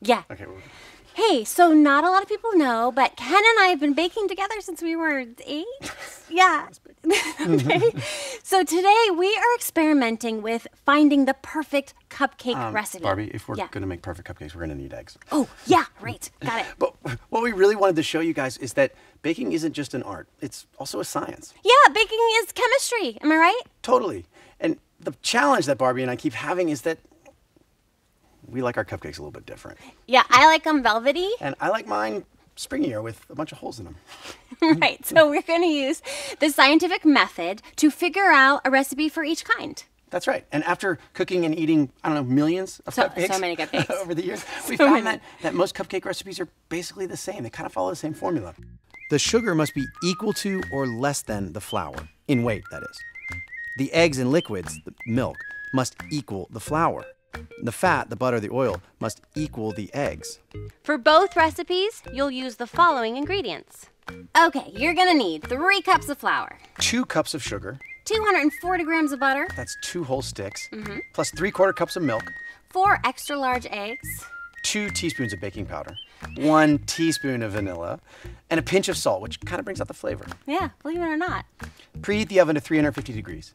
Yeah. Okay. Hey, so not a lot of people know, but Ken and I have been baking together since we were 8. Yeah. Okay. So today we are experimenting with finding the perfect cupcake recipe. Barbie, if we're going to make perfect cupcakes, we're going to need eggs. Oh, yeah, right. Got it. But what we really wanted to show you guys is that baking isn't just an art. It's also a science. Yeah, baking is chemistry. Am I right? Totally. And the challenge that Barbie and I keep having is that we like our cupcakes a little bit different. Yeah, I like them velvety. And I like mine springier with a bunch of holes in them. Right, so we're going to use the scientific method to figure out a recipe for each kind. That's right. And after cooking and eating, I don't know, millions of cupcakes. So many cupcakes. Over the years, we found that most cupcake recipes are basically the same. They kind of follow the same formula. The sugar must be equal to or less than the flour, in weight, that is. The eggs and liquids, the milk, must equal the flour. The fat, the butter, the oil, must equal the eggs. For both recipes, you'll use the following ingredients. Okay, you're gonna need 3 cups of flour, 2 cups of sugar. 240 grams of butter. That's 2 whole sticks. Plus 3/4 cups of milk. 4 extra large eggs. 2 teaspoons of baking powder. 1 teaspoon of vanilla. And a pinch of salt, which kind of brings out the flavor. Yeah, believe it or not. Preheat the oven to 350 degrees.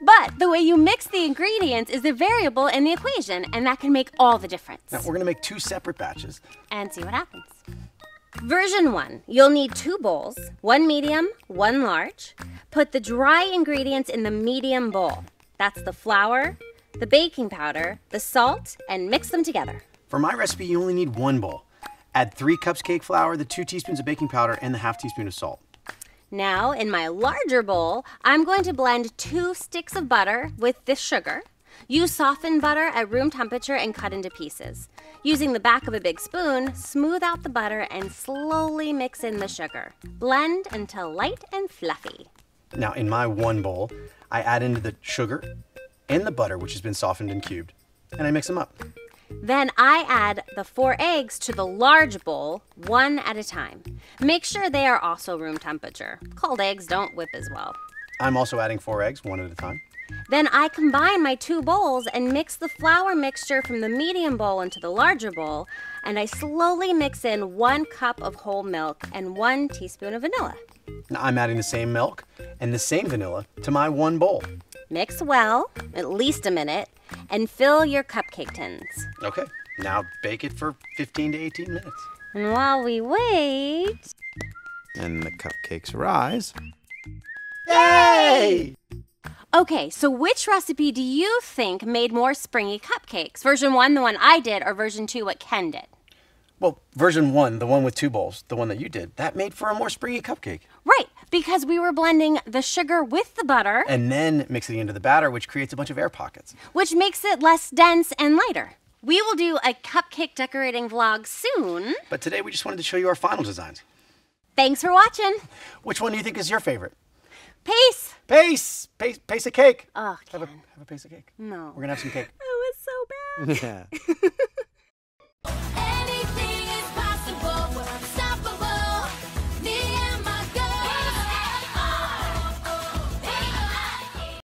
But the way you mix the ingredients is the variable in the equation, and that can make all the difference. Now, we're going to make 2 separate batches. And see what happens. Version 1, you'll need 2 bowls, 1 medium, 1 large. Put the dry ingredients in the medium bowl. That's the flour, the baking powder, the salt, and mix them together. For my recipe, you only need 1 bowl. Add 3 cups cake flour, the 2 teaspoons of baking powder, and the ½ teaspoon of salt. Now, in my larger bowl, I'm going to blend 2 sticks of butter with this sugar. Use softened butter at room temperature and cut into pieces. Using the back of a big spoon, smooth out the butter and slowly mix in the sugar. Blend until light and fluffy. Now, in my 1 bowl, I add in the sugar and the butter, which has been softened and cubed, and I mix them up. Then I add the 4 eggs to the large bowl, 1 at a time. Make sure they are also room temperature. Cold eggs don't whip as well. I'm also adding 4 eggs, 1 at a time. Then I combine my 2 bowls and mix the flour mixture from the medium bowl into the larger bowl, and I slowly mix in 1 cup of whole milk and 1 teaspoon of vanilla. Now I'm adding the same milk and the same vanilla to my 1 bowl. Mix well, at least a minute, and fill your cupcake tins. Okay, now bake it for 15 to 18 minutes. And while we wait... And the cupcakes rise. Yay! Okay, so which recipe do you think made more springy cupcakes? Version 1, the one I did, or version 2, what Ken did? Well, version 1, the one with 2 bowls, the one that you did, that made for a more springy cupcake. Right, because we were blending the sugar with the butter. And then mixing it into the batter, which creates a bunch of air pockets. Which makes it less dense and lighter. We will do a cupcake decorating vlog soon. But today we just wanted to show you our final designs. Thanks for watching. Which one do you think is your favorite? Peace. P.A.C.E. P.A.C.E cake. Oh, Have a P.A.C.E cake. No. We're going to have some cake. That was so bad. Yeah.